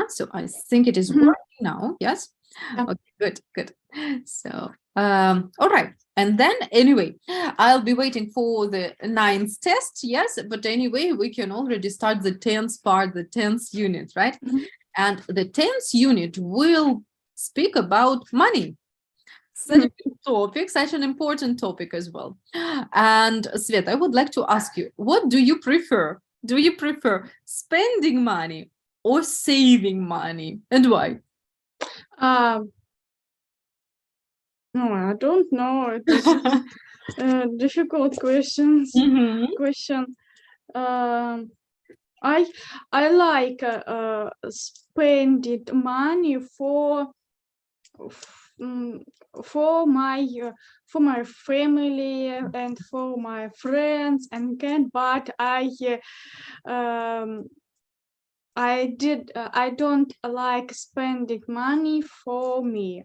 So I think it is working now. Yes. Yeah. Okay, good, good. So, all right. And then anyway, I'll be waiting for the ninth test. Yes. But anyway, we can already start the 10th part, the 10th unit, right? And the 10th unit will speak about money. Such a good topic, such an important topic as well. And Svet, I would like to ask you, what do you prefer? Do you prefer spending money or saving money, and why? No, I don't know. It is a difficult question. Um, I like spending money mm, for my family and for my friends and can, but um, I don't like spending money for me.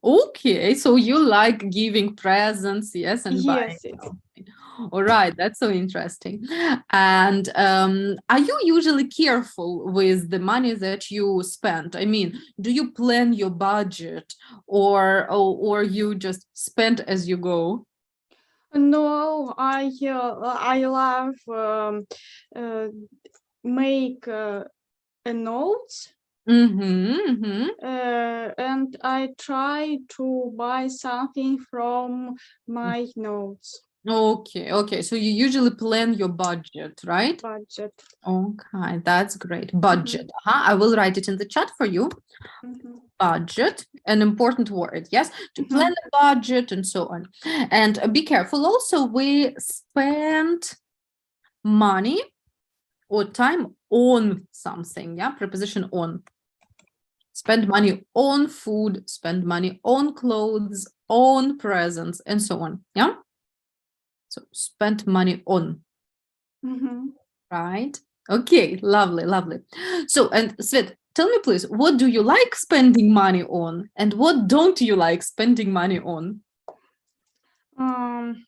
Okay, so you like giving presents, yes, and buying Yes, yes. something. All right, that's so interesting. And are you usually careful with the money that you spend? I mean, do you plan your budget, or you just spend as you go? No, I love uh, make a notes and I try to buy something from my notes Okay. So you usually plan your budget, right? budget. Okay, that's great. Mhm, Budget. I will write it in the chat for you. mhm, Budget, an important word, yes, to plan mhm. a budget and so on. And be careful also, we spend money or time on something, yeah, preposition on. Spend money on food, spend money on clothes, on presents, and so on, yeah? So spend money on, Mhm. right? Okay, lovely. So, and Svet, tell me please, what do you like spending money on, and what don't you like spending money on? Um,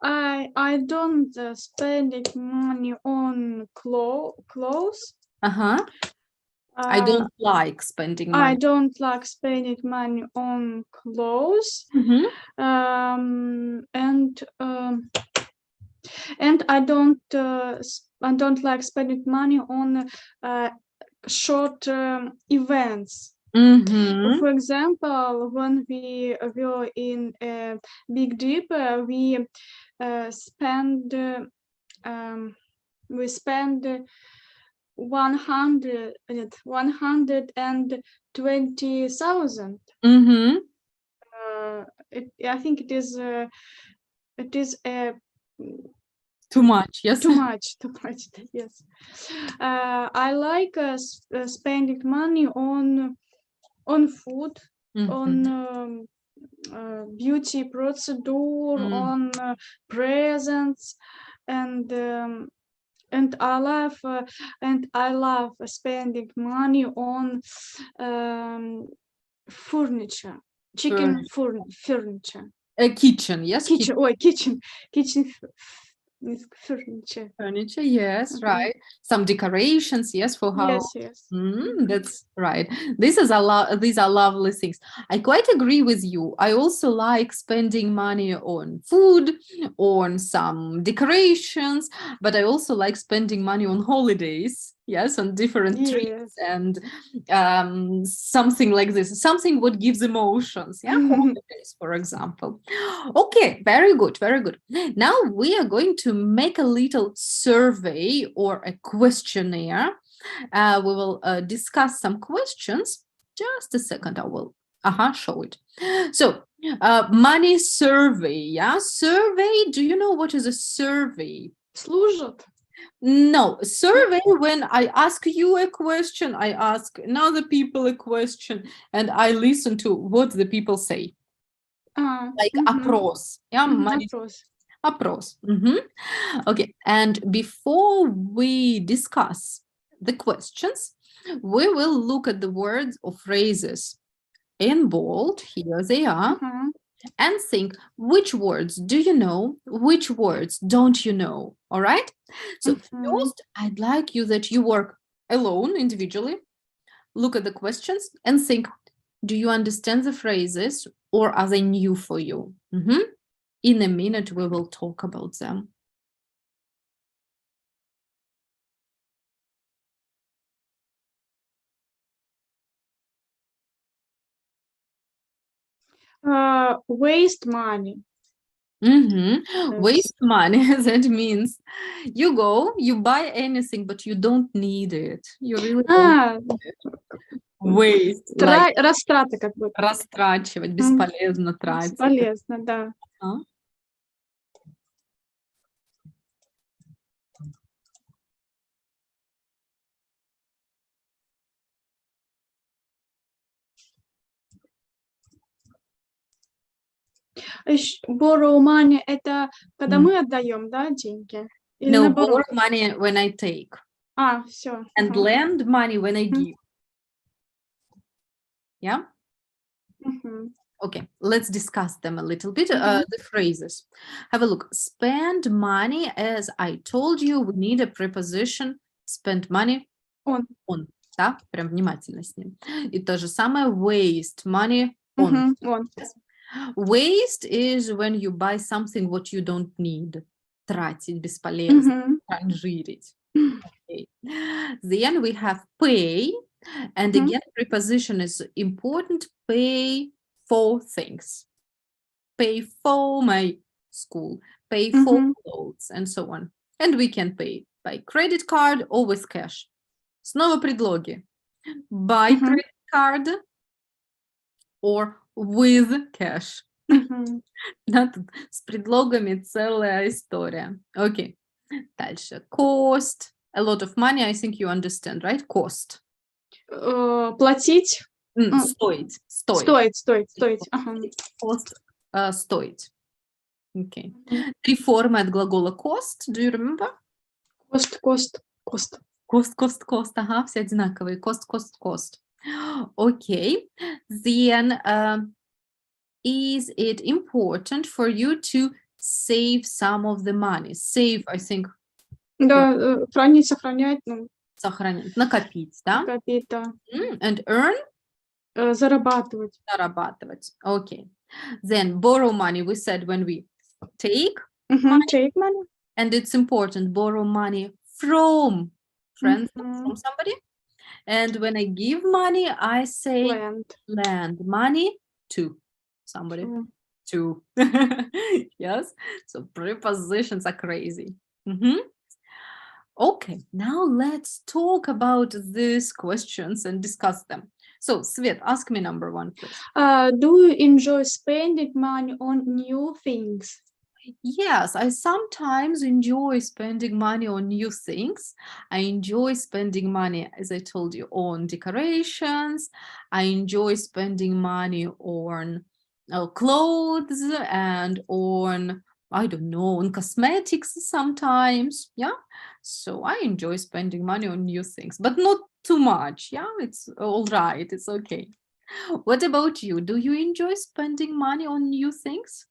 I don't spending money on clothes. Uh-huh. I Uh, don't like spending I money. don't like spending money on clothes. Mhm. Um, and um, and I don't like spending money on short events. Mhm. For example, when we were in Big Dipper, spend we spend 120,000. Mhm. I think it is Too much, yes. too much, too much. Yes, I like spending money on food, on Mhm. beauty procedure, Mm. on presents, and um, and I love spending money on um, furniture, chicken Furniture. furniture, A kitchen, yes, kitchen. kitchen furniture. Furniture, yes, Mhm. right. Some decorations, yes, for how. Yes, yes. Mhm. That's right. This is a lot. These are lovely things. I quite agree with you. I also like spending money on food, on some decorations, but I also like spending money on holidays. Yes, on different trips Yes. and something like this, something what gives emotions. Yeah, holidays, for example. Okay, very good, very good. Now we are going to make a little survey or a questionnaire. We will discuss some questions. Just a second, I will show it. So, money survey, yeah? Survey, do you know what is a survey? Служат. No, survey when I ask you a question, I ask another people a question, and I listen to what the people say. Like опрос, yeah, money Опрос. опрос. Okay, and before we discuss the questions, we will look at the words or phrases in bold. Here they are. Ага. and think which words do you know, which words don't you know. All right. So first, I'd like you that you work alone individually, look at the questions and think, do you understand the phrases or are they new for you? In a minute, we will talk about them. Waste money. Waste money. That means you go, you buy anything, but you don't need it. You really don't waste. Like Растрата как бы. растрачивать, бесполезно тратить. Бесполезно, да. Borrow money — это когда мы отдаем, да, деньги? Или No, наоборот? borrow money when I take. Все. And lend money when I give. Yeah? Okay, let's discuss them a little bit. The phrases. Have a look. Spend money, as I told you, we need a preposition. Spend money On. Да? Прям внимательно с ним. И то же самое waste money on. On. Waste is when you buy something what you don't need. Тратить бесполезно. Транжирить. Okay. Then we have pay. And again, preposition is important. Pay for things. Pay for my school. Pay for clothes and so on. And we can pay by credit card or with cash. Снова предлоги. By credit card or with cash. Да, тут с предлогами целая история. Okay. Дальше. Cost. A lot of money, I think you understand, right? Cost. Платить. Стоить. Стоить. Cost. Стоить. Okay. Три формы от глагола cost. Do you remember? Cost. Cost. Ага, все одинаковые. Cost. Okay. Then, is it important for you to save some of the money? Save, I think. Да, хранить, сохранять. Сохранить, накопить, да? Накопить, да. And earn? Зарабатывать. Okay. Then borrow money, we said when we take Take money. And it's important, borrow money from friends, from somebody. And when I give money, I say lend money to somebody. To. Yes. So prepositions are crazy. Okay, now let's talk about these questions and discuss them. So, Svet, ask me number one, please. Do you enjoy spending money on new things? Yes, I sometimes enjoy spending money on new things. I enjoy spending money, as I told you, on decorations. I enjoy spending money on clothes and on, I don't know, on cosmetics sometimes. Yeah. So I enjoy spending money on new things, but not too much. Yeah, it's all right. It's okay. What about you? Do you enjoy spending money on new things?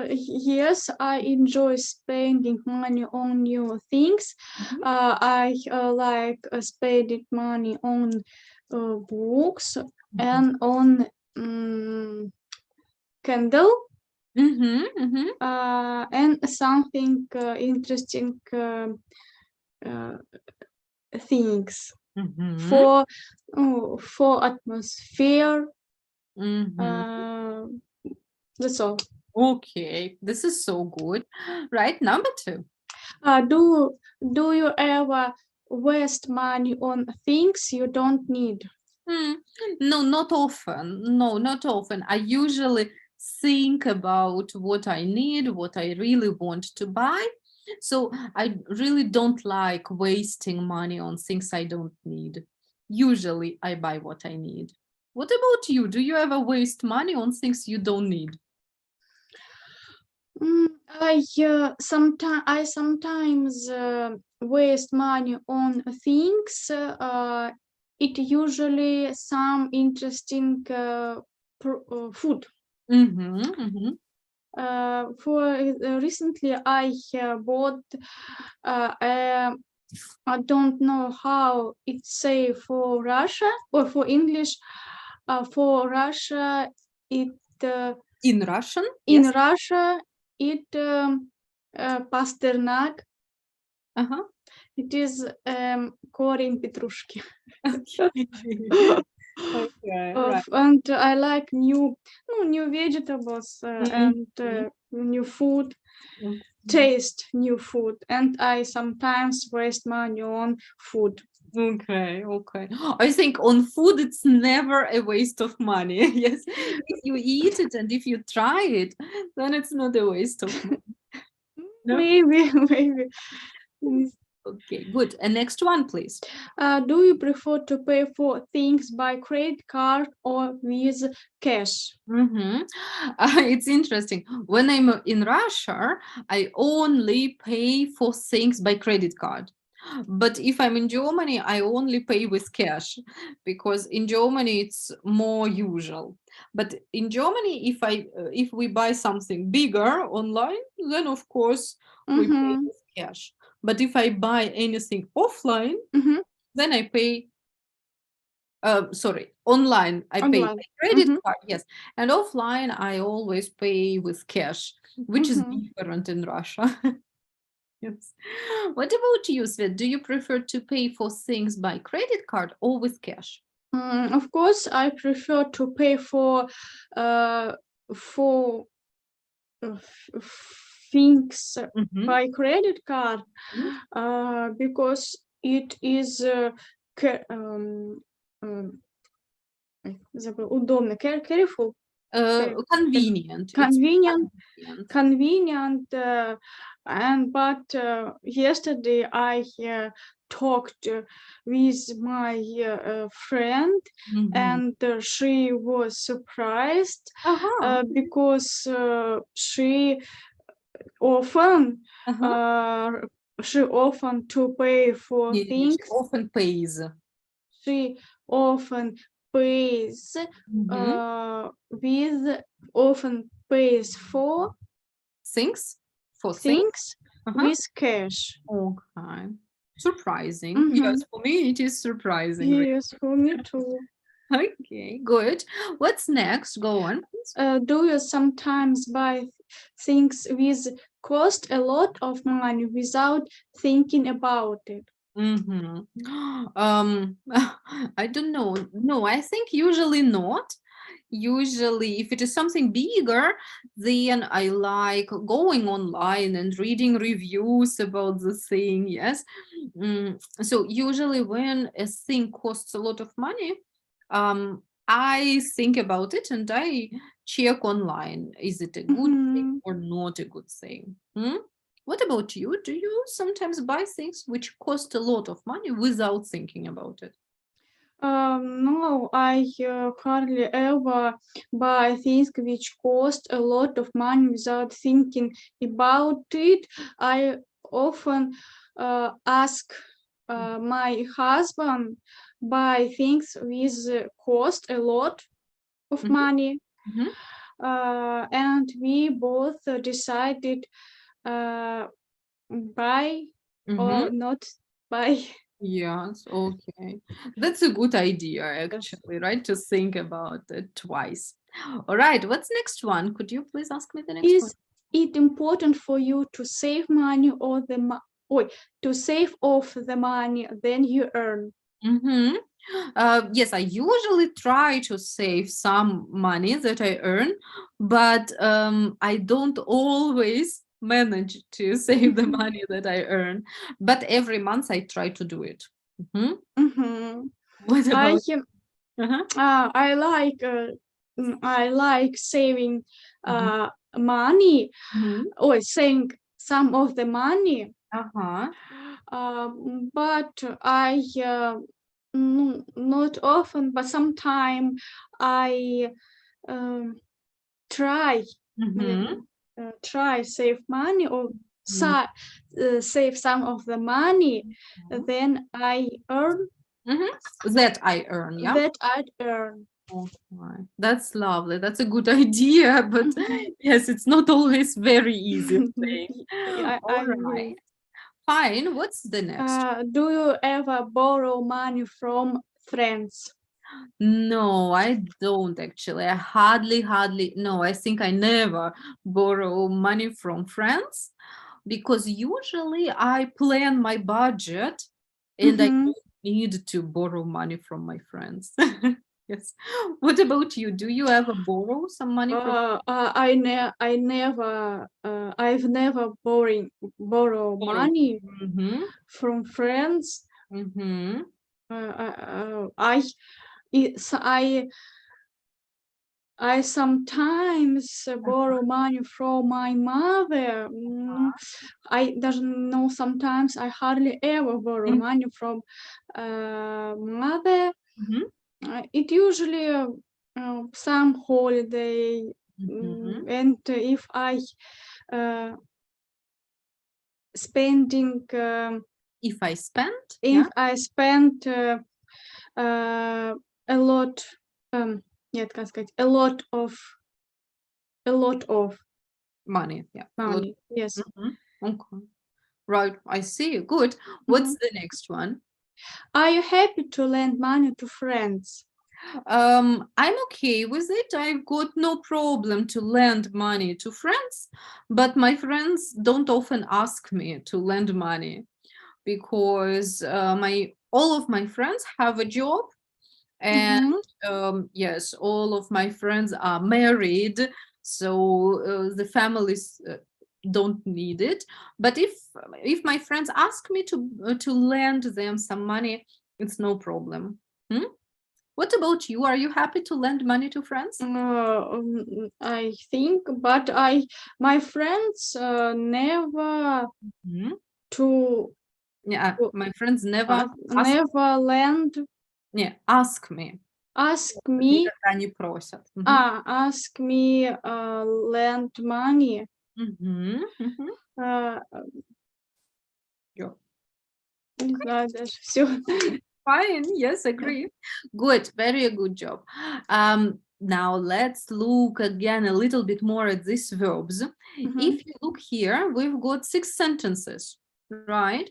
Yes, I enjoy spending money on new things. I like spending money on books and on candle. And something interesting things for atmosphere. That's all. Okay, this is so good. Right, number two. Do you ever waste money on things you don't need? No, not often. No, not often. I usually think about what I need, what I really want to buy. So I really don't like wasting money on things I don't need. Usually I buy what I need. What about you? Do you ever waste money on things you don't need? I sometimes waste money on things. It usually some interesting food. Recently I bought I don't know how it's say for Russia or for English. For Russia, it In Russian, in yes. Russia it Pasternak. Uh-huh. It is корень петрушки. Okay, right. And I like new vegetables and new food. Taste new food, and I sometimes waste money on food. Okay. I think on food it's never a waste of money. Yes, if you eat it and if you try it, then it's not a waste of money. No? Maybe. Okay, good. And next one, please. Do you prefer to pay for things by credit card or with cash? It's interesting. When I'm in Russia, I only pay for things by credit card. But if I'm in Germany, I only pay with cash because in Germany it's more usual. But in Germany, if we buy something bigger online, then of course we pay with cash. But if I buy anything offline, then I pay. Sorry, online I pay by credit card, yes, and offline I always pay with cash, which is different in Russia. Yes. What about you, Svet? Do you prefer to pay for things by credit card or with cash? Of course, I prefer to pay for things by credit card because it is удобно, careful, Convenient. Convenient. And but yesterday I talked with my friend, and she was surprised because she often to pay for things. She often pays. She often pays for things with cash. Okay. Surprising. Yes, for me it is surprising. Yes, for me too. Okay, good. What's next? Go on, please. Do you sometimes buy things with cost a lot of money without thinking about it? I don't know. No, I think usually not. Usually, if it is something bigger, then I like going online and reading reviews about the thing. Yes. So usually, when a thing costs a lot of money, I think about it and I check online. Is it a good thing or not a good thing? What about you? Do you sometimes buy things which cost a lot of money without thinking about it? No, I hardly ever buy things which cost a lot of money without thinking about it. I often ask my husband buy things with cost a lot of money, and we both decided buy or not buy. Yes, okay. That's a good idea, actually, right? To think about it twice. All right, what's next one? Could you please ask me the next one? Is it important for you to save money or to save off the money then you earn? Yes, I usually try to save some money that I earn, but I don't always manage to save the money that I earn. But every month I try to do it. What about? I like saving money or saving some of the money. But I not often, but sometimes I try save money or save some of the money, then I earn. That I earn, yeah. That I earn. Okay. That's lovely. That's a good idea, but yes, it's not always very easy thing. I All agree. right. Fine. What's the next? Do you ever borrow money from friends? No, I don't actually. I hardly, no, I think I never borrow money from friends because usually I plan my budget and I Mhm. don't need to borrow money from my friends. Yes. What about you? Do you ever borrow some money from? I've never borrow money Mm-hmm. from friends. Mm-hmm. I it's I sometimes borrow money from my mother. I doesn't know. Sometimes I hardly ever borrow money from mother. Mm-hmm. It usually some holiday, Mm-hmm. and if I uh, spending If I spend, if yeah, I spend a lot, нет, как сказать, a lot of money, yeah. money. Yes. Mhm. Okay. Right, I see. Good. What's Mhm. the next one? Are you happy to lend money to friends? I'm okay with it. I've got no problem to lend money to friends, but my friends don't often ask me to lend money because my all of my friends have a job, and Mhm. yes, all of my friends are married, so the families don't need it. But if my friends ask me to lend them some money, it's no problem. Hmm? What about you? Are you happy to lend money to friends? I think, but my friends never Mhm. to Yeah, my friends never ask, never lend yeah, ask me. ask me Никогда не просят. ask me lend money. Мгм, мгм. Uh, Yeah. не знаю даже все. Fine, yes, agree. Good, very good job. Now let's look again a little bit more at these verbs. If you look here, we've got 6 sentences, right?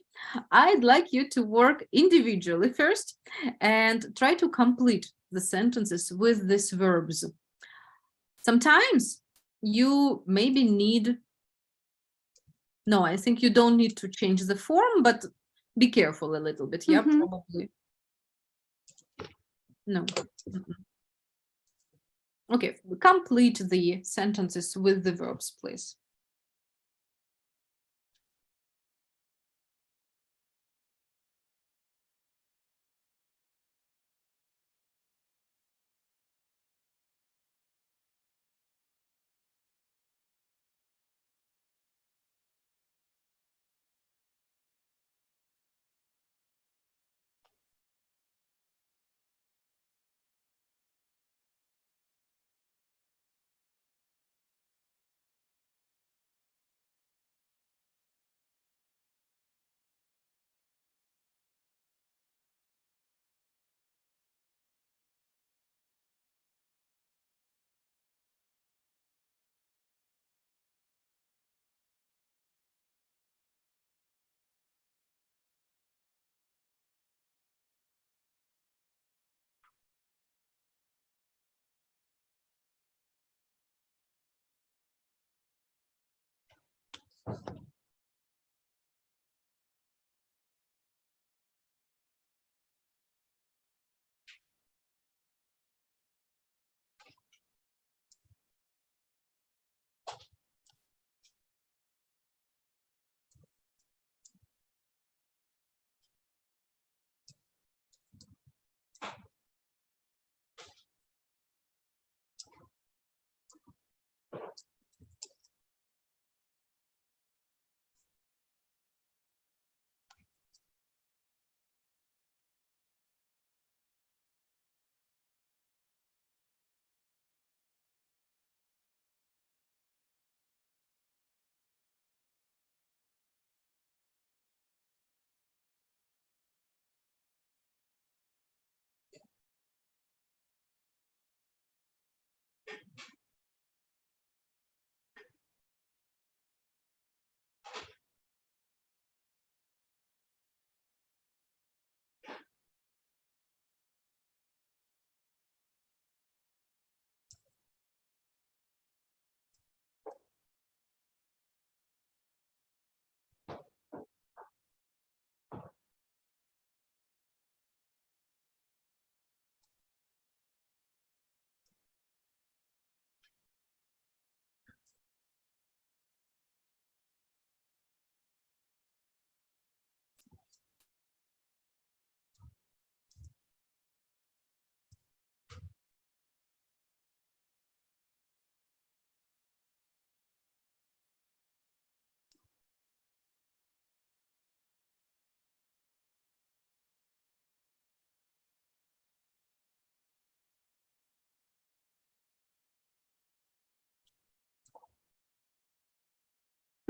I'd like you to work individually first and try to complete the sentences with these verbs. Sometimes you maybe need, no, I think you don't need to change the form, but be careful a little bit. Yeah, probably. No. Mm-mm. Okay, complete the sentences with the verbs, please.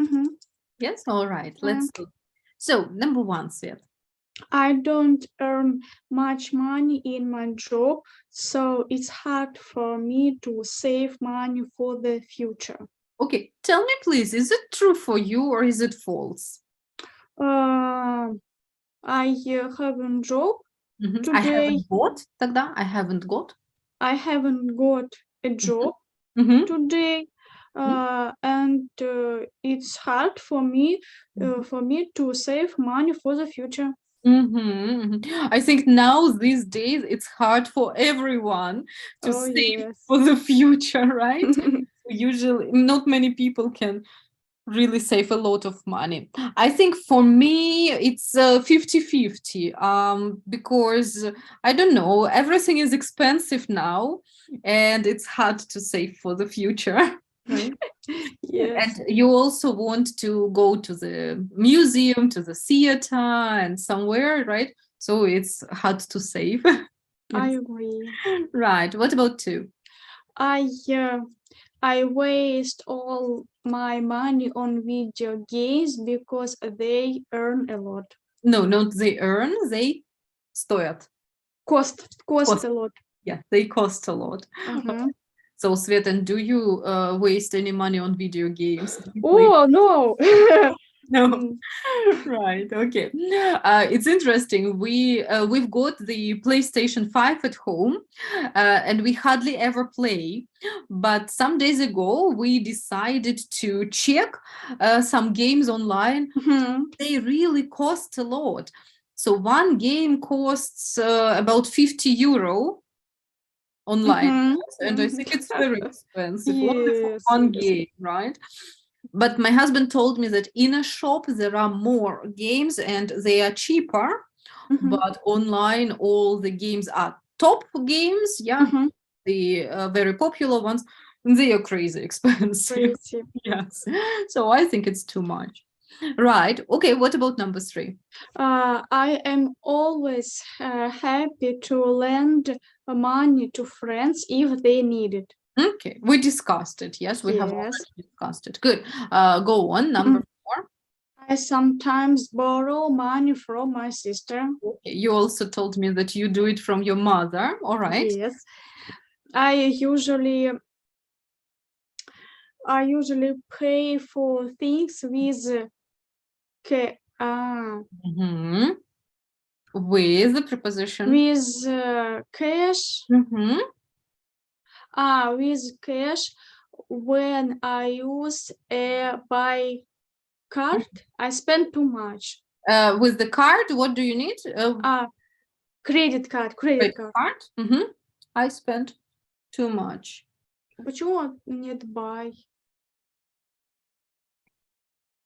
Mhm. Yes, all right. Yeah. Let's see. So, number one, Svet. I don't earn much money in my job, so it's hard for me to save money for the future. Okay, tell me, please, is it true for you or is it false? Uh, I have a job I today. haven't got, тогда I haven't got. I haven't got a job Mhm. today, and it's hard for me to save money for the future. I think now these days it's hard for everyone to Oh save yes. for the future, right? Usually, not many people can really save a lot of money. I think for me, it's 50-50 because I don't know, everything is expensive now and it's hard to save for the future. Right. Yes, And you also want to go to the museum, to the theater, and somewhere, right? So it's hard to save. I Yes. agree. Right. What about two? I waste all my money on video games because they earn a lot. No, not they earn, they стоят. Cost Cost. a lot. Yeah, they cost a lot. Mhm. So, Svetan, do you waste any money on video games? Do you play? Oh no. No. Mm. Right. Okay. It's interesting. We've got the PlayStation 5 at home, and we hardly ever play. But some days ago, we decided to check some games online. Mhm. They really cost a lot. So one game costs about 50 euro online. Mhm. And I think it's very expensive only for Yes, one yes. game, right? But my husband told me that in a shop there are more games and they are cheaper, Mhm. but online all the games are top games, yeah, Mhm. the very popular ones, and they are crazy expensive. Crazy. Yes, so I think it's too much. Right. Okay. What about number three? I am always happy to lend money to friends if they need it. Okay, we discussed it. Yes, we have Yes. already discussed it. Good. Go on. Number four. I sometimes borrow money from my sister. Okay. You also told me that you do it from your mother. All right. Yes. I usually pay for things with Mhm. With the preposition. cash. Mhm. With cash when I use a buy card, I spend too much. With the card, what do you need? Credit card. Credit card. I spent too much. Почему нет buy?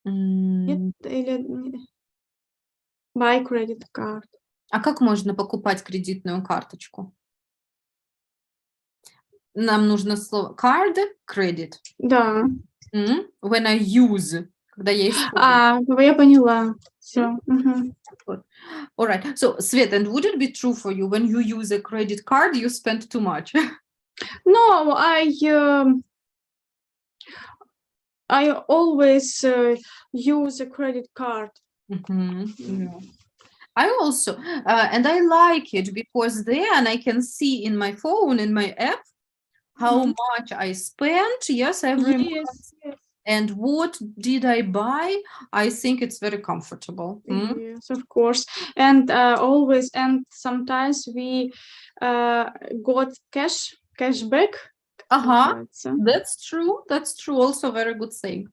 М, Нет, или buy credit card. А как можно покупать кредитную карточку? Нам нужно слово card, credit. Да. When I use, когда я использую. Я поняла. Все. All right. So, Svet, and would it be true for you when you use a credit card, you spend too much? No, I always use a credit card. Yeah. I also, and I like it because then I can see in my phone, in my app, how much I spent, yes, every month, Yes. and what did I buy. I think it's very comfortable. Yes, of course. And always, and sometimes we got cashback. That's true. That's true. Also very good saying.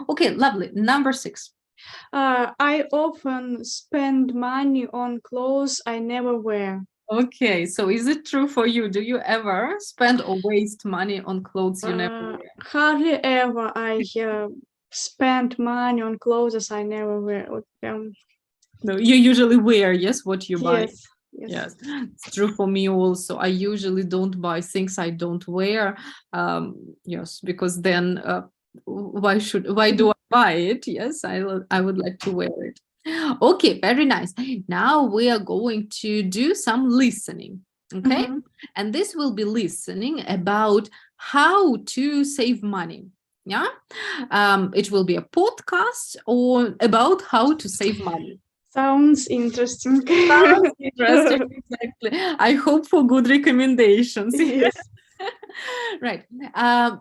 Okay, lovely. Number 6. I often spend money on clothes I never wear. Okay, so is it true for you? Do you ever spend or waste money on clothes you never wear? Hardly ever I spend money on clothes I never wear. No, you usually wear, yes, what you buy. Yes. It's true for me also. I usually don't buy things I don't wear. Yes, because then why do I buy it? Yes, I would like to wear it. Okay, very nice. Now we are going to do some listening. Okay, and this will be listening about how to save money. Yeah, it will be a podcast or about how to save money. Sounds interesting. Sounds interesting, exactly. I hope for good recommendations. Yes. Right.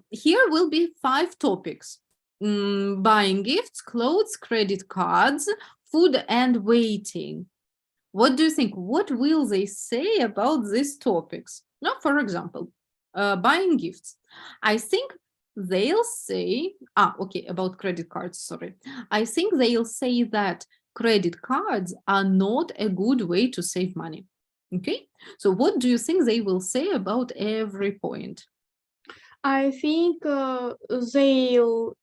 Here will be 5 topics: buying gifts, clothes, credit cards, food, and waiting. What do you think? What will they say about these topics? Now, for example, buying gifts. I think they'll say, okay, about credit cards, sorry. I think they'll say that credit cards are not a good way to save money. Okay, so what do you think they will say about every point? I think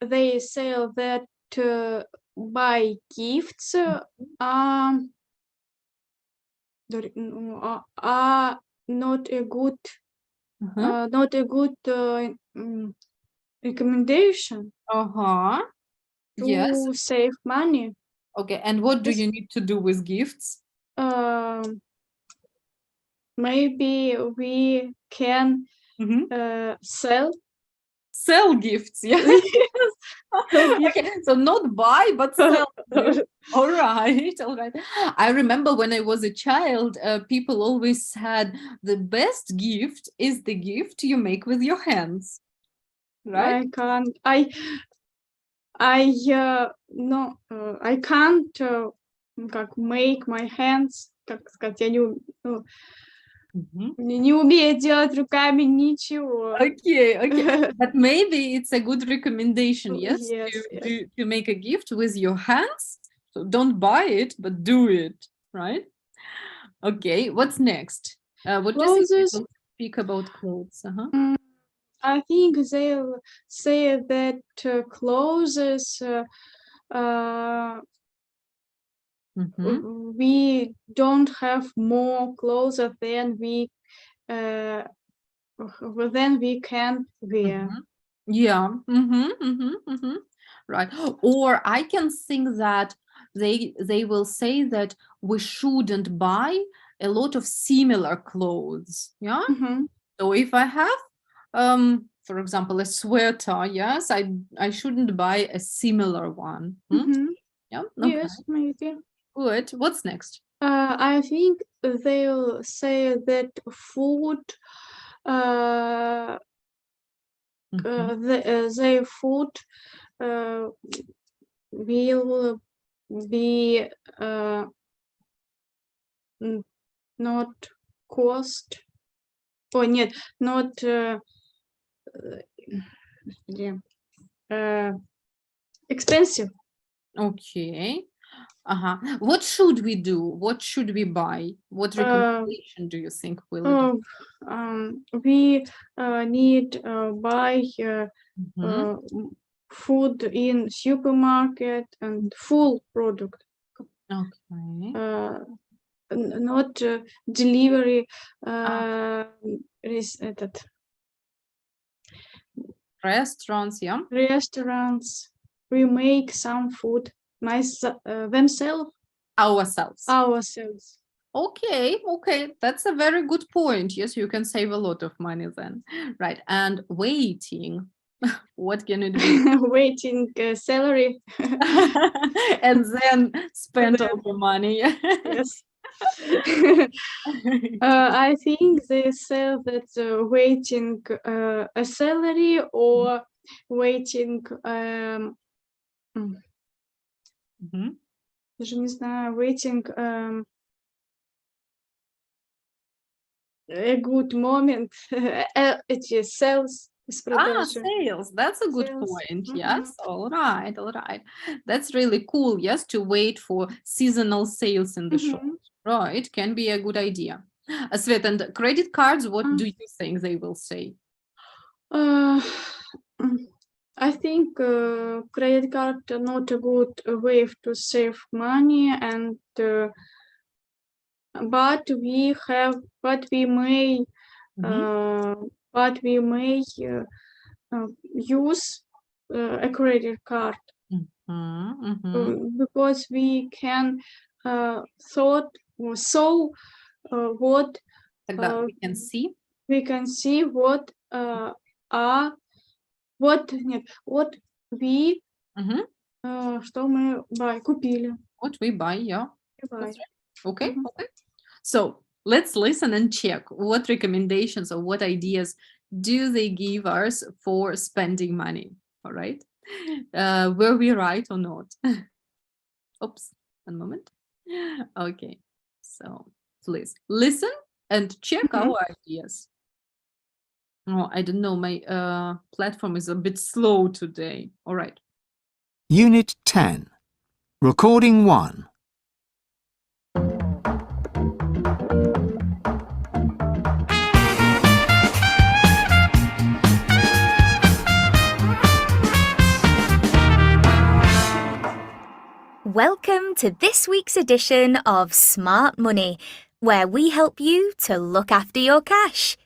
they say that buy gifts are not a good Uh-huh. recommendation Uh-huh. to Yes. save money. Okay, and what do Yes. you need to do with gifts? Maybe we can sell Sell gifts, yeah. Okay, so not buy, but sell gifts. All right, all right. I remember when I was a child, people always said the best gift is the gift you make with your hands, right? I can't. No, I can't как make my hands, как сказать, я Mhm. не умею делать руками ничего. Okay, okay. But maybe it's a good recommendation, yes, Yes, yes. to make a gift with your hands. So don't buy it, but do it, right? Okay, what's next? What do you think we Clothes. will speak about clothes? Uh-huh. I think they'll say that clothes Mhm. we don't have more clothes than we can wear. Mhm. Yeah. Right. Or I can think that they will say that we shouldn't buy a lot of similar clothes. Yeah. Mhm. So if I have, for example, a sweater, yes, I shouldn't buy a similar one. Mhm. Yeah. Okay. Yes, maybe. Good. What's next? I think they'll say that food, Mhm. their food will be not cost. Oh, нет, not expensive. Okay. Uh-huh. What should we do? What should we buy? What recommendation do you think will it? We need buy Mhm. food in supermarket and full product, Okay. not delivery Ah, этот restaurants, yeah. restaurants. We make some food themselves Ourselves. ourselves. Okay, okay. That's a very good point. Yes, you can save a lot of money then. Right. And waiting. What can it be? Waiting salary. And then spend Then, all the money. yes. I think they say that waiting a salary or waiting Mhm. даже не знаю, waiting a good moment. Эти sales из продажи. Sales. That's a good Sales. point. Yes. All right. All right. That's really cool. Yes, to wait for seasonal sales in the shop. Right. Can be a good idea. Svet, and credit cards, what do you think they will say? I think credit card not a good way to save money, and but we may Mhm. use a credit card because we can thought or so what Тогда we can see. we can see what are What we Mhm. что мы купили. What we buy, yeah. Buy. That's right. Okay, Mhm. okay. So let's listen and check what recommendations or what ideas do they give us for spending money. All right. Were we right or not? Oops, one moment. Okay, so please listen and check Mhm. our ideas. Oh, I don't know, my platform is a bit slow today. All right. Unit 10. Recording 1. Welcome to this week's edition of Smart Money, where we help you to look after your cash.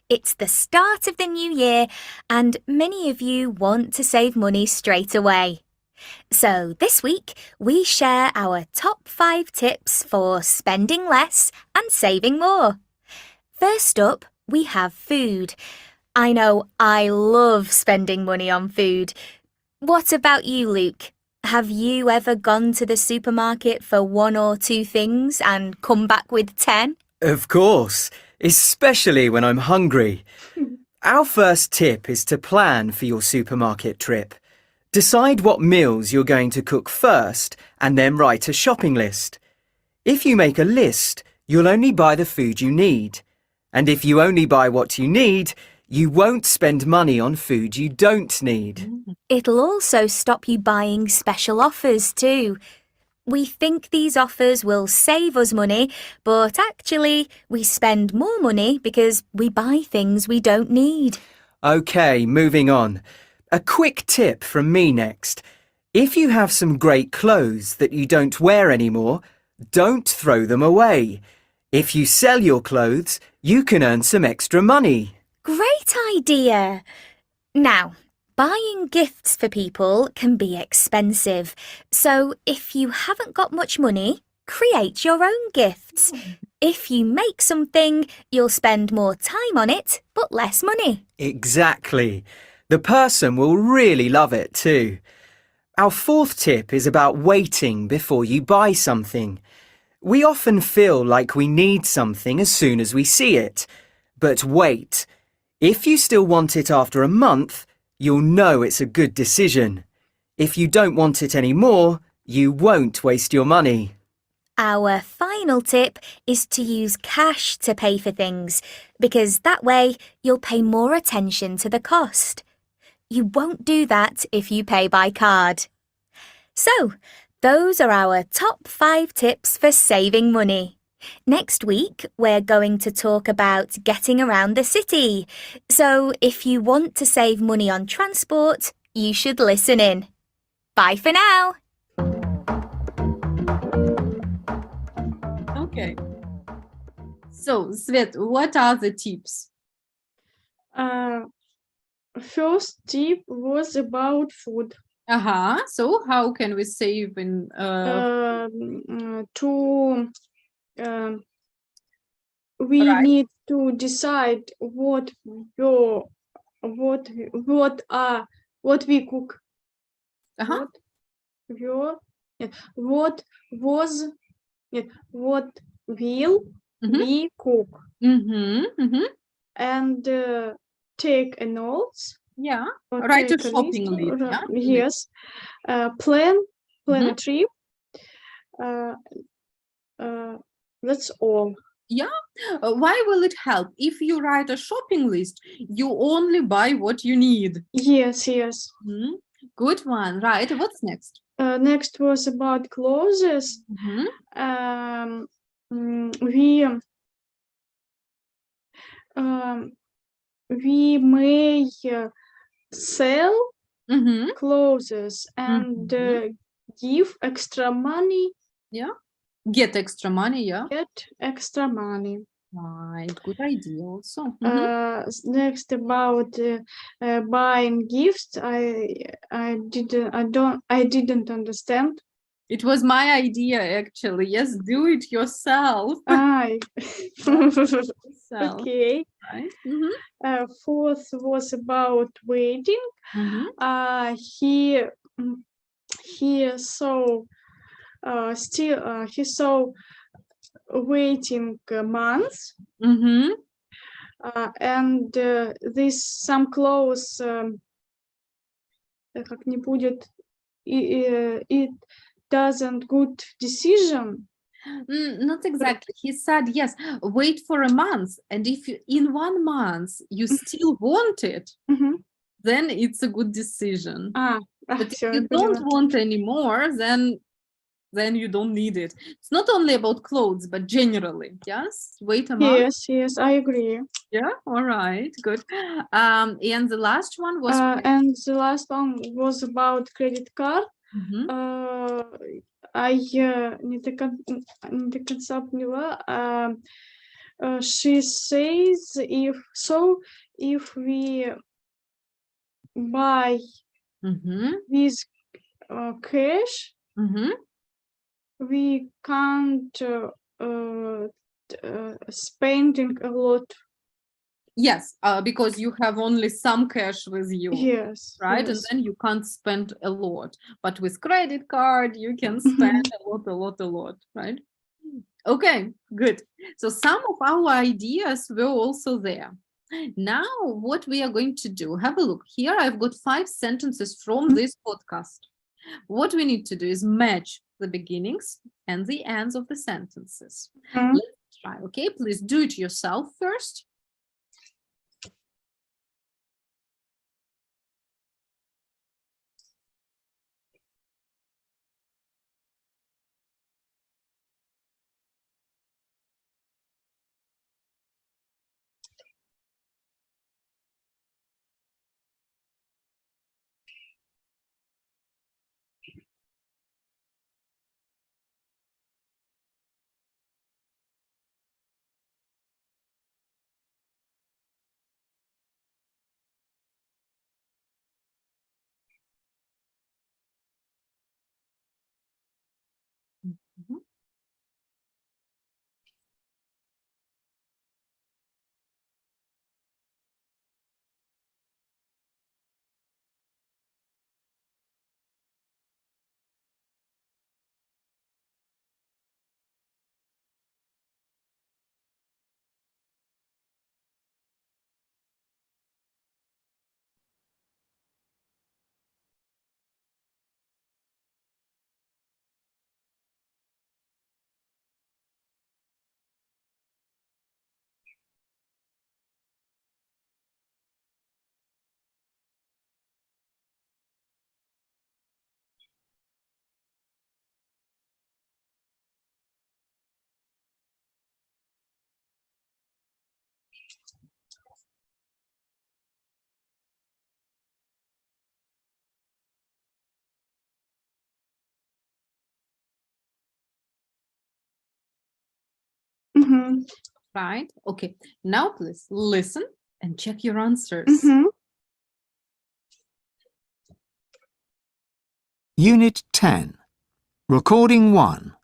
It's the start of the new year, and many of you want to save money straight away. So this week, we share our top 5 tips for spending less and saving more. First up, we have food. I know I love spending money on food. What about you, Luke? Have you ever gone to the supermarket for 1 or 2 things and come back with 10? Of course, especially when I'm hungry. Our first tip is to plan for your supermarket trip. Decide what meals you're going to cook first and then write a shopping list. If you make a list, you'll only buy the food you need. And if you only buy what you need, you won't spend money on food you don't need. It'll also stop you buying special offers too. We think these offers will save us money, but actually we spend more money because we buy things we don't need. OK, moving on. A quick tip from me next. If you have some great clothes that you don't wear anymore, don't throw them away. If you sell your clothes, you can earn some extra money. Great idea! Now, buying gifts for people can be expensive, so if you haven't got much money, create your own gifts. If you make something, you'll spend more time on it, but less money. Exactly. The person will really love it too. Our fourth tip is about waiting before you buy something. We often feel like we need something as soon as we see it. But wait. If you still want it after a month, you'll know it's a good decision. If you don't want it anymore, you won't waste your money. Our final tip is to use cash to pay for things, because that way you'll pay more attention to the cost. You won't do that if you pay by card. So, those are our top 5 tips for saving money. Next week, we're going to talk about getting around the city. So, if you want to save money on transport, you should listen in. Bye for now. Okay. So, Svet, what are the tips? First tip was about food. So how can we save in We Right. need to decide what we cook. What will we cook? And take a notes. Yeah. Or Write a take shopping list, list. Yeah. Yes. Plan a trip. That's all. Yeah. Why will it help? If you write a shopping list, you only buy what you need. Yes. Good one. Right. What's next? Next was about clothes. We may sell clothes and give extra money. Yeah. Get extra money. Yeah. Get extra money. Right. Good idea. Also. Next about buying gifts. I didn't understand. It was my idea, actually. Yes, do it yourself. I. Yourself, Okay. right? Fourth was about waiting. Mhm. He saw he saw waiting months, Mhm. and this some clothes как не будет it doesn't good decision. Not exactly. He said, yes, wait for a month. And if you, in 1 month you still want it, Мгм. then it's a good decision. But if Всё, you я don't поняла. want anymore, then you don't need it. It's not only about clothes, but generally. Yes, wait a month. Yes, I agree. Yeah, all right, good. And the last one was And the last one was about credit card. Mhm. Не до конца поняла. She says if we buy Mhm. with cash, Mhm. we can't spending a lot. Yes, because you have only some cash with you. Yes, Right, and yes. then you can't spend a lot, but with credit card you can spend a lot, right? Okay, good. So some of our ideas were also there. Now what we are going to do, have a look here. I've got 5 sentences from this podcast. What we need to do is match the beginnings and the ends of the sentences. Mhm. Let's try. Okay, please do it yourself first. Mhm. Mhm. Right, okay. Now please listen and check your answers. Mhm. Unit 10. Recording 1.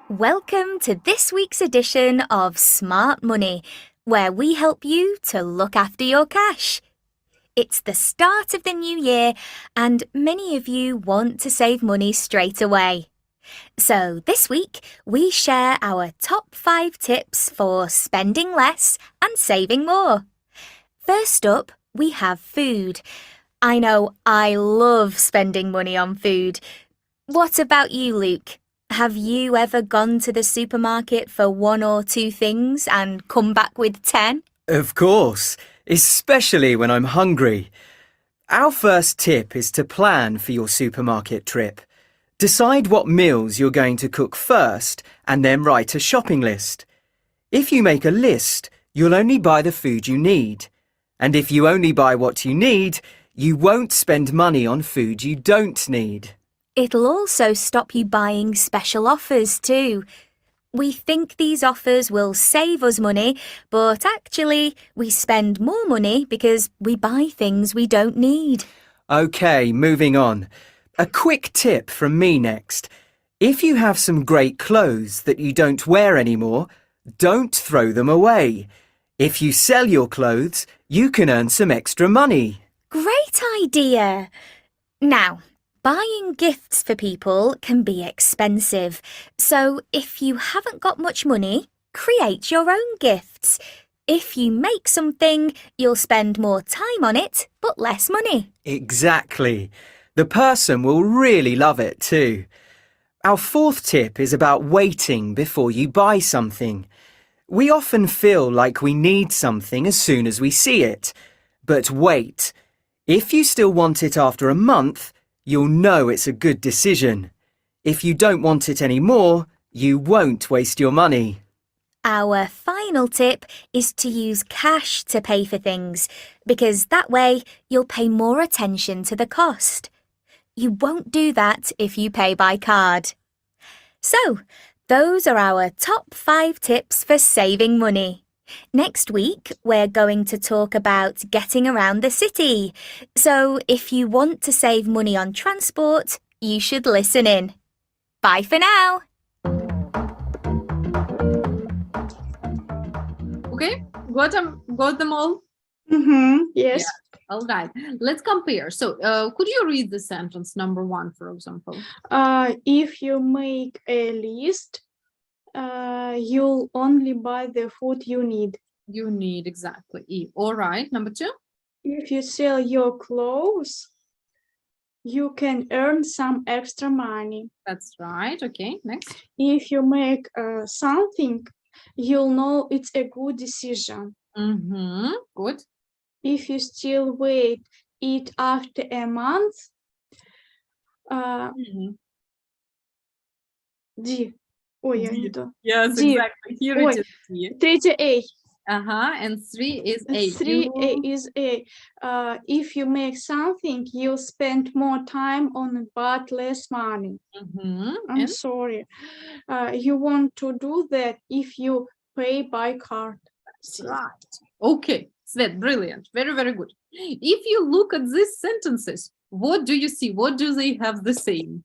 Welcome to this week's edition of Smart Money, where we help you to look after your cash. It's the start of the new year, and many of you want to save money straight away. So this week, we share our top 5 tips for spending less and saving more. First up, we have food. I know I love spending money on food. What about you, Luke? Have you ever gone to the supermarket for 1 or 2 things and come back with 10? Of course, especially when I'm hungry. Our first tip is to plan for your supermarket trip. Decide what meals you're going to cook first and then write a shopping list. If you make a list, you'll only buy the food you need. And if you only buy what you need, you won't spend money on food you don't need. It'll also stop you buying special offers too. We think these offers will save us money, but actually, we spend more money because we buy things we don't need. OK, moving on. A quick tip from me next. If you have some great clothes that you don't wear anymore, don't throw them away. If you sell your clothes, you can earn some extra money. Great idea! Now, buying gifts for people can be expensive, so if you haven't got much money, create your own gifts. If you make something, you'll spend more time on it, but less money. Exactly. The person will really love it too. Our fourth tip is about waiting before you buy something. We often feel like we need something as soon as we see it. But wait. If you still want it after a month, you'll know it's a good decision. If you don't want it anymore, you won't waste your money. Our final tip is to use cash to pay for things, because that way you'll pay more attention to the cost. You won't do that if you pay by card. So, those are our top 5 tips for saving money. Next week, we're going to talk about getting around the city. So, if you want to save money on transport, you should listen in. Bye for now. Okay, got them all? Yes. All right, let's compare. So, could you read the sentence number 1, for example? If you make a list, you'll only buy the food you need. You need exactly E. All right, number 2. If you sell your clothes, you can earn some extra money. That's right. Okay, next. If you make something, you'll know it's a good decision. Good. If you still wait it after a month, D. Ой, я не то. Yes, D. exactly. Here Ой, it is D. 3 A. And 3 is A. 3 A is A. If you make something, you'll spend more time on it, but less money. I'm And sorry. You want to do that if you pay by card. that's right. Okay, Svet, brilliant. Very, very good. If you look at these sentences, what do you see? What do they have the same?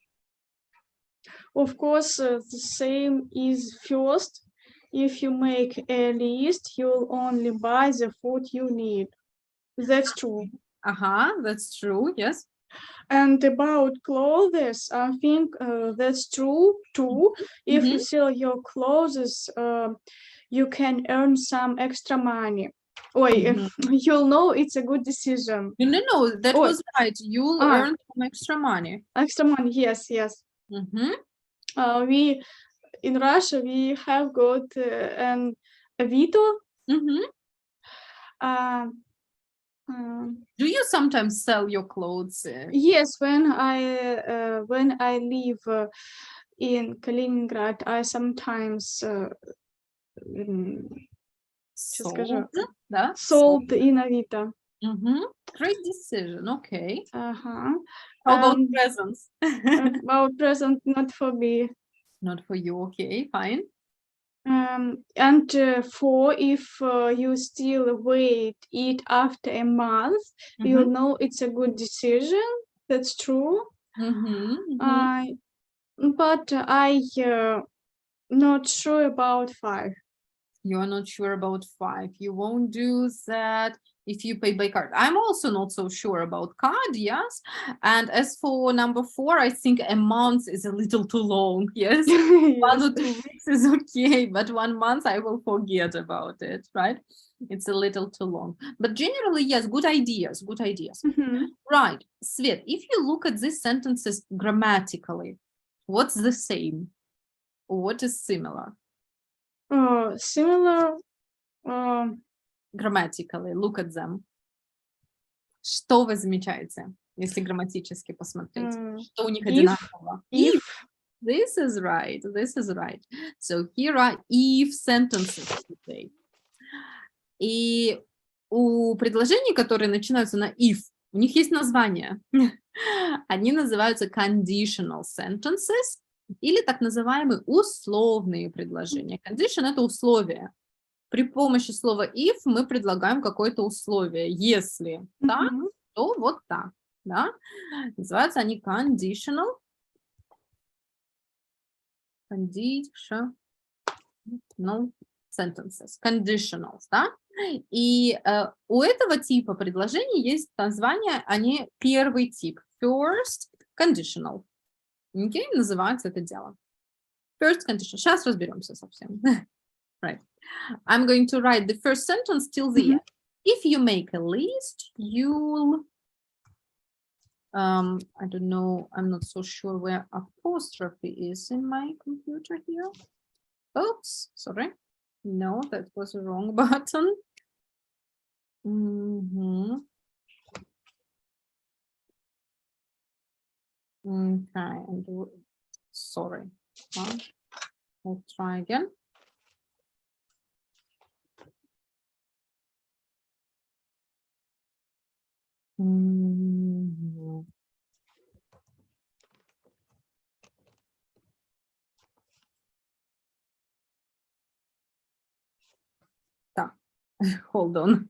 Of course, the same is first. If you make a list, you'll only buy the food you need. That's true. That's true. Yes. And about clothes, I think that's true too. If you sell your clothes, you can earn some extra money. You'll know it's a good decision. No, that was right. You'll earn some extra money. Extra money, yes. We in Russia we have got an Avito. Do you sometimes sell your clothes? Yes, when I live in Kaliningrad, I sometimes sold in Avito. Great decision. Okay. How about presents? About present, not for me. Not for you. Okay, fine. And for if you still wait it after a month, you know it's a good decision. That's true. But I not sure about 5. You're not sure about 5. You won't do that if you pay by card. I'm also not so sure about card, yes. And as for number 4, I think a month is a little too long, yes. 1 or 2 weeks is okay, but 1 month I will forget about it, right? It's a little too long. But generally, yes, good ideas. Right, Svet, if you look at these sentences grammatically, what's the same? What is similar? Similar. Grammatically, look at them. Что вы замечаете, если грамматически посмотреть? Что у них одинаково? If. This is right. So here are if sentences today. И у предложений, которые начинаются на if, У них есть название. Они называются conditional sentences или так называемые условные предложения. Condition – это условие. При помощи слова if мы предлагаем какое-то условие. Если так, Мгм. то вот так. Да? Называются они conditional sentences. Conditionals, да? И у этого типа предложений есть название, они первый тип. First conditional. Окей, называется это дело. First conditional. Сейчас разберемся совсем. Right. I'm going to write the first sentence till the end. If you make a list, you'll I don't know, I'm not so sure where apostrophe is in my computer here. Oops, sorry. No, that was the wrong button. Okay, sorry. I'll try again. Так, hold on.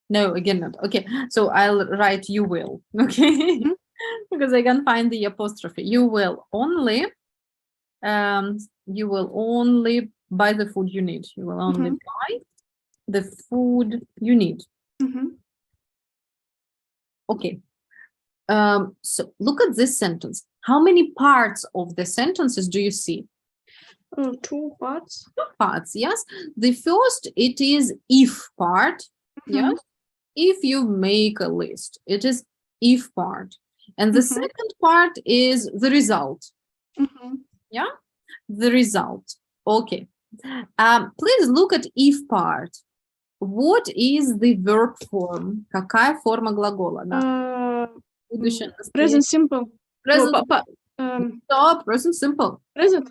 No, again not. Okay, so I'll write you will. Okay, because I can find the apostrophe. You will only buy the food you need. You will only buy the food you need. Мгм. Okay. So look at this sentence. How many parts of the sentences do you see? Two parts. Parts, yes. The first, it is if part. Yes. If you make a list, it is if part. And the second part is the result. Мгм. Yeah, the result. Okay. Please look at if part. What is the verb form? Какая форма глагола? Да. Будущее, Present настоящее. simple. Present, да, present simple. Present?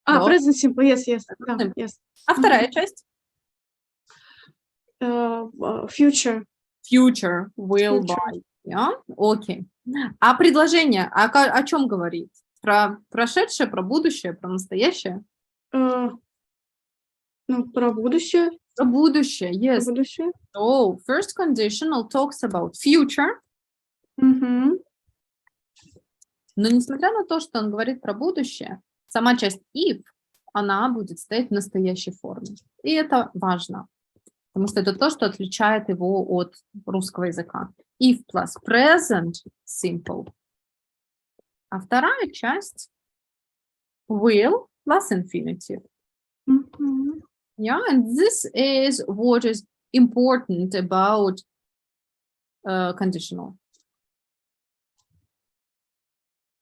Да. Present simple. Yes, yes. Да, Simple. yes. А вторая часть? Future. Future, will Future. buy. Yeah? Окей. А предложение о чем говорит? Про прошедшее, про будущее, про настоящее? Про будущее. Про будущее, Про yes. будущее. So, first conditional talks about future, Мгм. но несмотря на то, что он говорит про будущее, сама часть if, она будет стоять в настоящей форме. И это важно, потому что это то, что отличает его от русского языка. If plus present simple. А вторая часть will plus infinitive. Мгм. Yeah, and this is what is important about conditional.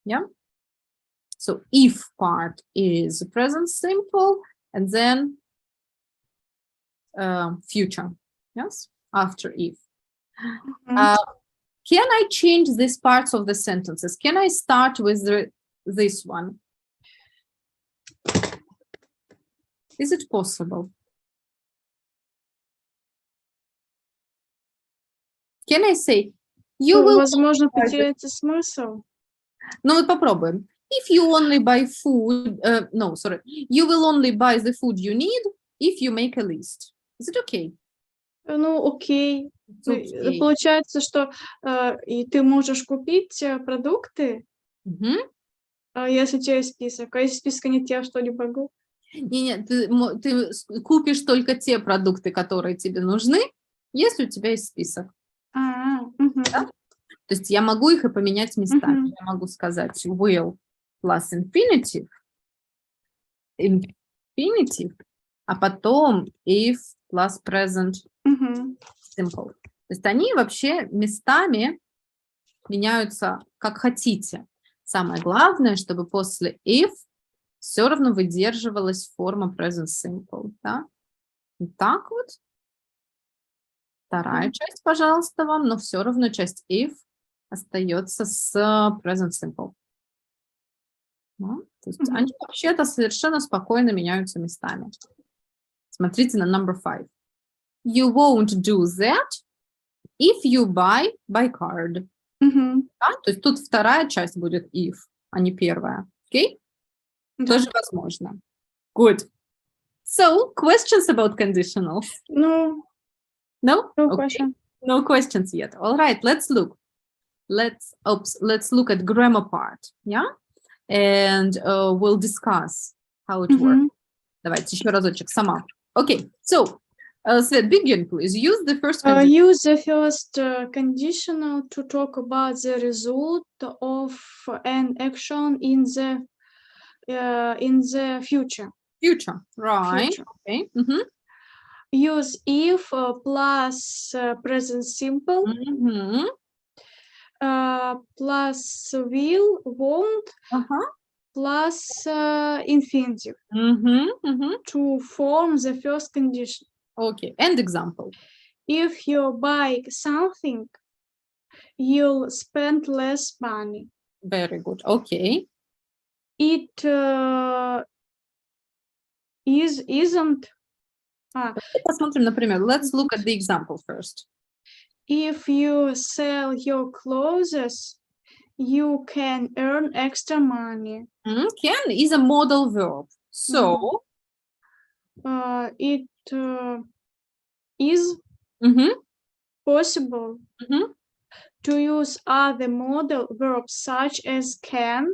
Yeah. So if part is present simple, and then future. Yes, after if. Мгм. Can I change these parts of the sentences? Can I start with this one? Is it possible? Can I say, you will... Возможно, потеряется смысл. Ну вот попробуем. If you only buy food, no, sorry. You will only buy the food you need if you make a list. Is it okay? Окей. It's okay. Получается, что и ты можешь купить продукты, Мгм. если у тебя есть список. А если списка нет, я что, не могу? Не, ты купишь только те продукты, которые тебе нужны, если у тебя есть список. Мгм. Да? То есть я могу их и поменять местами. Мгм. Я могу сказать will plus infinitive, а потом if plus present Мгм. simple. То есть они вообще местами меняются как хотите. Самое главное, чтобы после if все равно выдерживалась форма present simple. Да? Вот так вот. Вторая часть, пожалуйста, вам, но все равно часть if остается с present simple. Да? То есть они вообще-то совершенно спокойно меняются местами. Смотрите на number 5. You won't do that if you buy by card. Мгм. Да? То есть тут вторая часть будет if, а не первая. Окей? Да. Тоже возможно. Good. So, questions about conditionals? No, No? no Okay. question. No questions yet. All right, let's look. Let's look at grammar part, yeah? And we'll discuss how it works. Мгм. Давайте еще разочек сама. Okay, so, Svet, begin, please. Use the first condition. Use the first conditional to talk about the result of an action in the future. Future, right? Future. Okay. Mhm. Use if plus present simple Mhm. plus will, won't, Uh-huh. plus infinitive Mhm. Mhm. to form the first condition. Okay, and example. If you buy something, you'll spend less money. Very good. Okay. It isn't. Посмотрим, например, let's look at the example first. If you sell your clothes, you can earn extra money. Can is a modal verb. So, It is mhm, possible mhm, to use other modal verbs such as can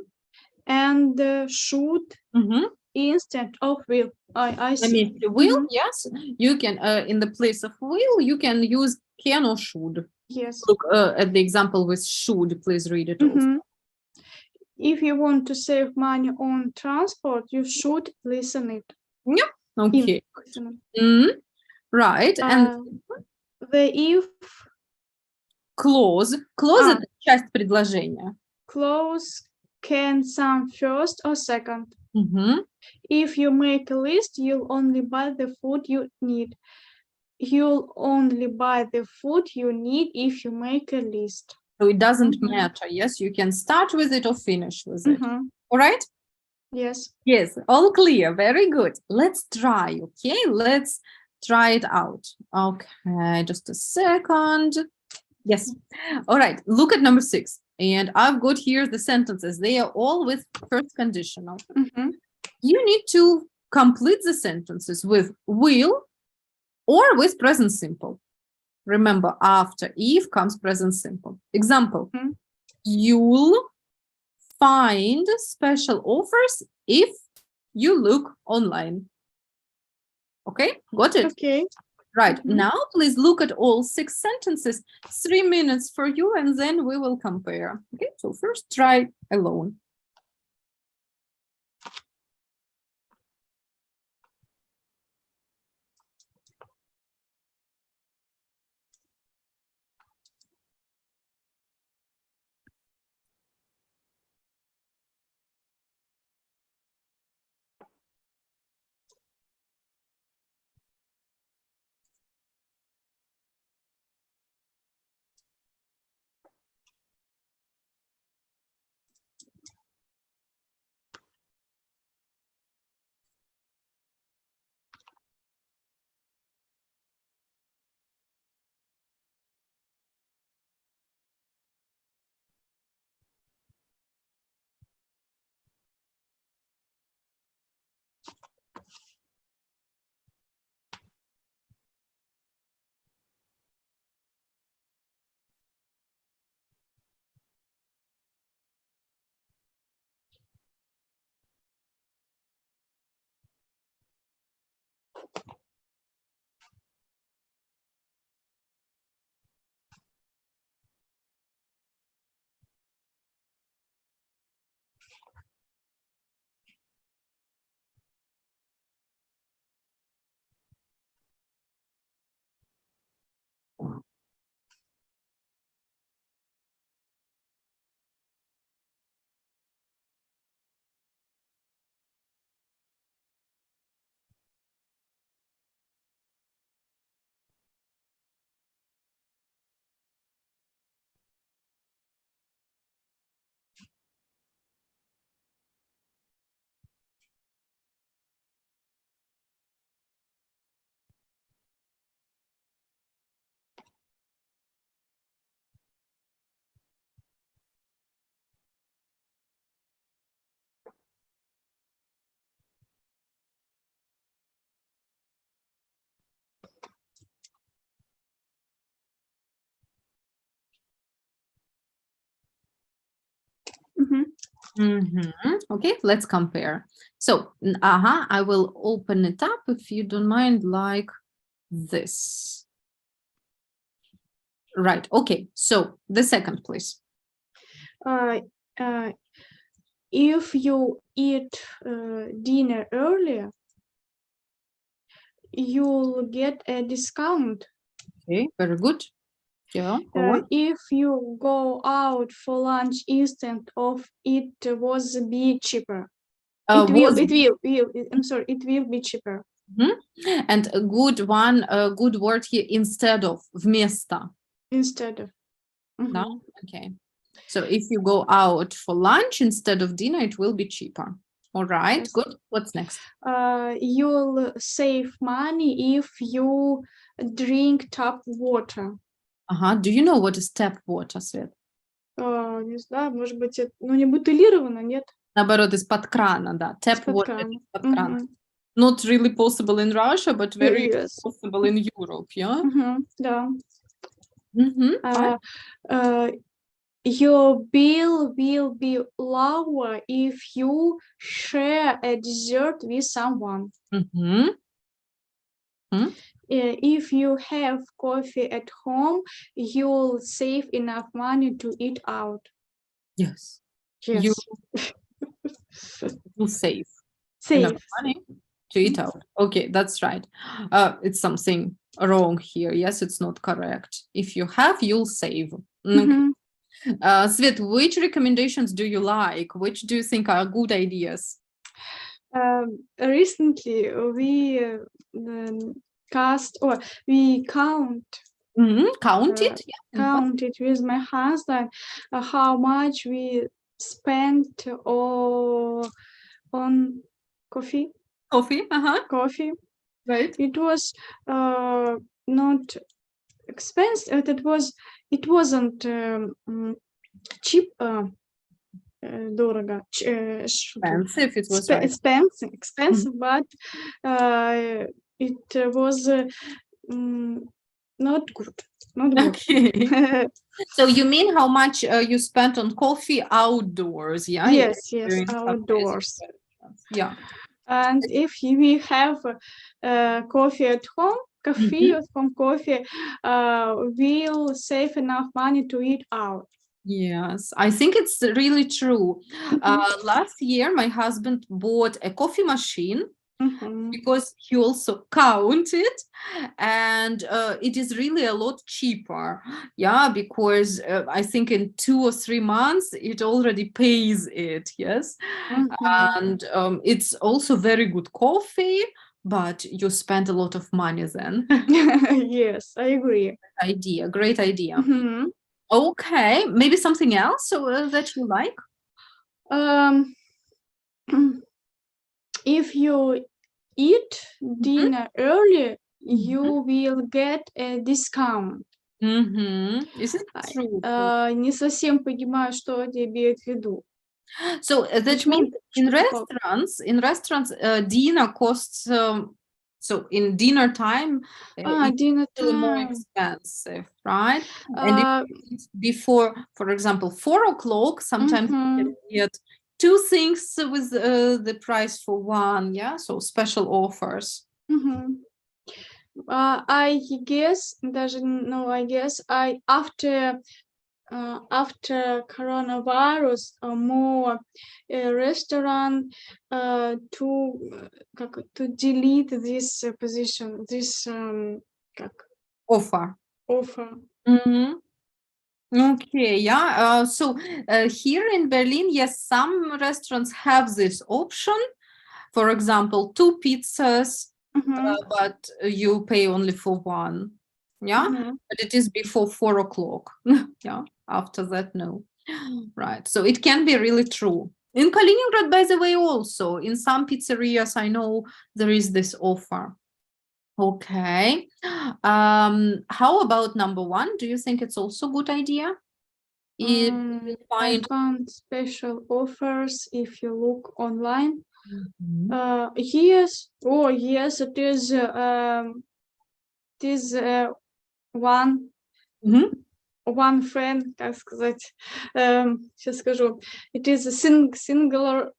and should mhm. instead of will. I I see. mean, you will, Mhm. yes, you can, in the place of will, you can use can or should. Yes. Look at the example with should, please read it also. Mhm. If you want to save money on transport, you should listen it. Okay. Listen. Right, and The if clause. Clause это часть предложения. clause can sound first or second. Мгм. If you make a list, you'll only buy the food you need. You'll only buy the food you need if you make a list. So it doesn't Mhm. matter. Yes, you can start with it or finish with it. Mhm. All right? Yes. Yes, all clear. Very good. Let's try, okay? Let's try it out. Okay, just a second. Yes. All right, look at number 6. And I've got here the sentences. They are all with first conditional. Mhm. You need to complete the sentences with will or with present simple. Remember, after if comes present simple. Example, Mhm. you'll find special offers if you look online. Okay, got it? Okay. Right, Mhm. now please look at all 6 sentences. 3 minutes for you and then we will compare. Okay, so first try alone. Okay, let's compare. So, I will open it up if you don't mind, like this. Right. Okay. So the second, please. If you eat dinner earlier, you'll get a discount. Okay. Very good. Yeah. Go on. If you go out for lunch instead of it was be cheaper. It will be cheaper. And a good one, a good word here, instead of, вместо. Instead of. No? Okay. So if you go out for lunch instead of dinner, it will be cheaper. All right, Yes. good. What's next? You'll save money if you drink tap water. Do you know what is tap water, Свет? Не знаю, может быть, не бутылировано, нет? Наоборот, из-под крана, да. Tap Из-под water крана. из-под крана. Not really possible in Russia, but very Yes. possible in Europe, yeah? Да. Fine. Your bill will be lower if you share a dessert with someone. If you have coffee at home, you'll save enough money to eat out. Yes. Yes. You will save Save. enough money to eat out. Okay, that's right. It's something wrong here. Yes, it's not correct. If you have, you'll save. Svet, which recommendations do you like? Which do you think are good ideas? Recently, we count. Count it? Count it with my husband how much we spent on coffee. Coffee, Coffee. Right. It was not expensive. It wasn't cheap. Дорого. Expensive. It was expensive, but it was not good. Not good. Okay. So you mean how much you spent on coffee outdoors? Yeah. Yes, During some outdoors. Yeah. And if we have coffee at home, coffee, we'll save enough money to eat out. Yes, I think it's really true. Last year, my husband bought a coffee machine because he also counted, and it is really a lot cheaper. Yeah, because I think in 2 or 3 months it already pays it. Yes, and it's also very good coffee, but you spend a lot of money then. Yes, I agree. Great idea. Okay, maybe something else that you like? If you eat dinner early, you will get a discount. Is it true? Не совсем понимаю, что это имеет в виду. So that means in restaurants, dinner costs. So in dinner time, Dinner it's more time. expensive, right? And before, for example, 4 o'clock, sometimes you can get 2 things with the price for 1. Yeah, so special offers. I guess after coronavirus, more restaurant to delete this position, this Offer. Okay, yeah. So here in Berlin, yes, some restaurants have this option. For example, 2 pizzas, but you pay only for 1. Yeah, but it is before 4 o'clock. Yeah, after that, no. Right. So it can be really true. In Kaliningrad, by the way, also in some pizzerias, I know there is this offer. Okay. How about number 1? Do you think it's also a good idea? I found special offers if you look online. Yes. Oh, yes, it is. One one friend, как сказать, сейчас скажу, it is a single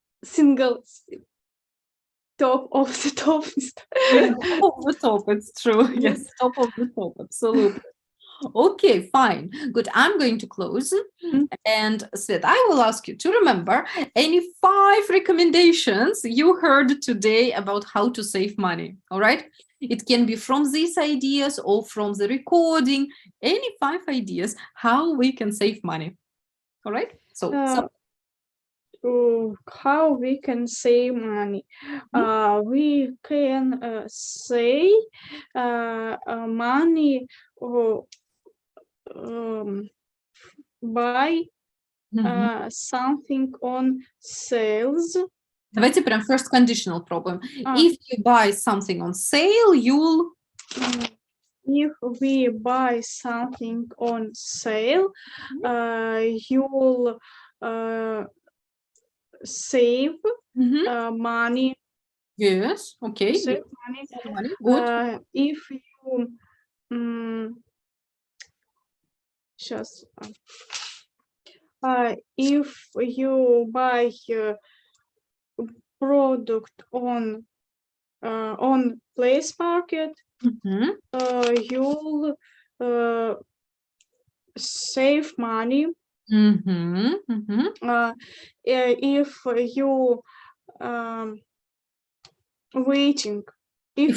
top of the top. Top of the top, it's true. Yes, top of the top, absolutely. Okay, fine. Good. I'm going to close. And Svet, I will ask you to remember any 5 recommendations you heard today about how to save money. All right. It can be from these ideas or from the recording, any 5 ideas how we can save money. All right. So How we can save money? We can save money buy something on sales. давайте прям first conditional пробуем. If you buy something on sale, you'll... If we buy something on sale, you'll save money. Yes, okay. Save money. Good. If you сейчас. If you buy product on place market, you'll save money. If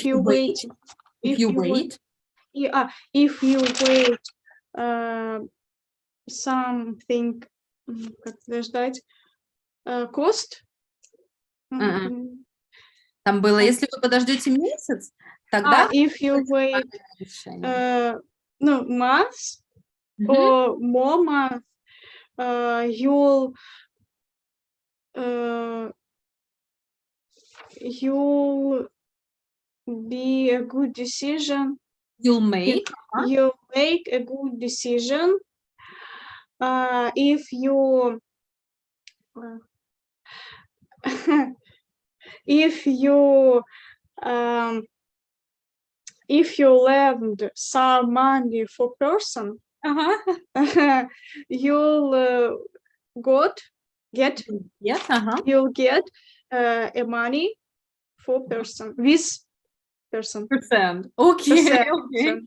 you waiting, if you wait something, как ждать, cost. Там было, если вы подождете месяц, тогда... If you wait months or more months, you'll be a good decision. You'll make a good decision if you if you lend some money for person, you'll get you'll get a money for person with person. Okay. Okay.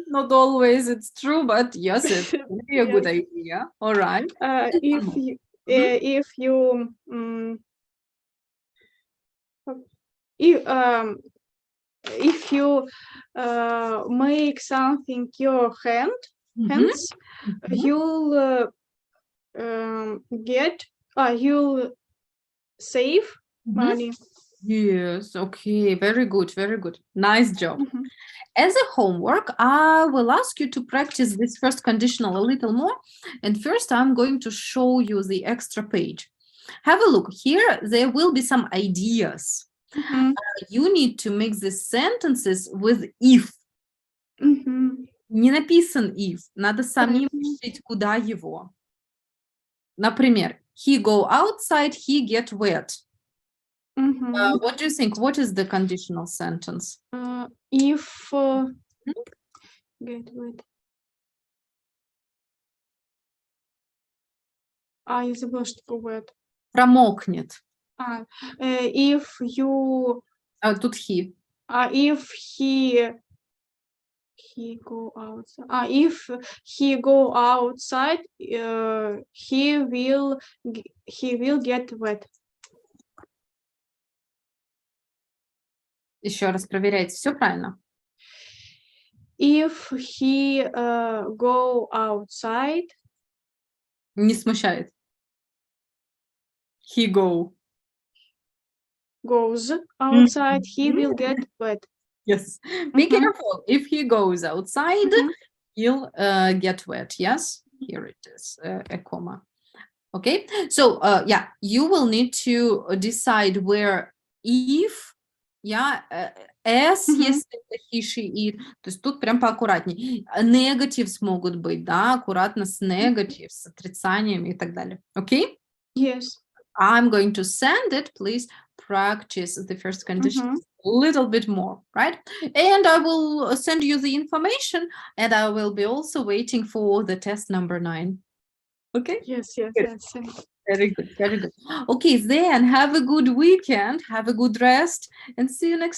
Not always it's true, but yes, it's really a good idea. All right. If you make something your hands, you'll you'll save money. Yes, okay, very good, very good. Nice job. As a homework, I will ask you to practice this first conditional a little more. And first, I'm going to show you the extra page. Have a look. Here, there will be some ideas. You need to make the sentences with if. Не написан if. Надо самим решить, куда его. Например, he go outside, he get wet. What do you think? What is the conditional sentence? If get wet. Я забыла, что такое wet. Промокнет. If you... Тут he. If he go outside. If he go outside, he will get wet. Еще раз проверяйте, все правильно? If he go outside. Не смущает. He goes outside, he will get wet. Yes. Be careful. If he goes outside, he'll get wet. Yes. Here it is, a comma. Okay. So, yeah, you will need to decide where if, S, если это he, she, it. То есть тут прям поаккуратнее. Negatives могут быть, да, аккуратно с negatives, с отрицаниями и так далее. Okay? Yes. I'm going to send it. Please practice the first condition little bit more, right? And I will send you the information, and I will be also waiting for the test number 9. Okay, Yes. Good. Yes. very good, very good. Okay, then have a good weekend, have a good rest, and see you next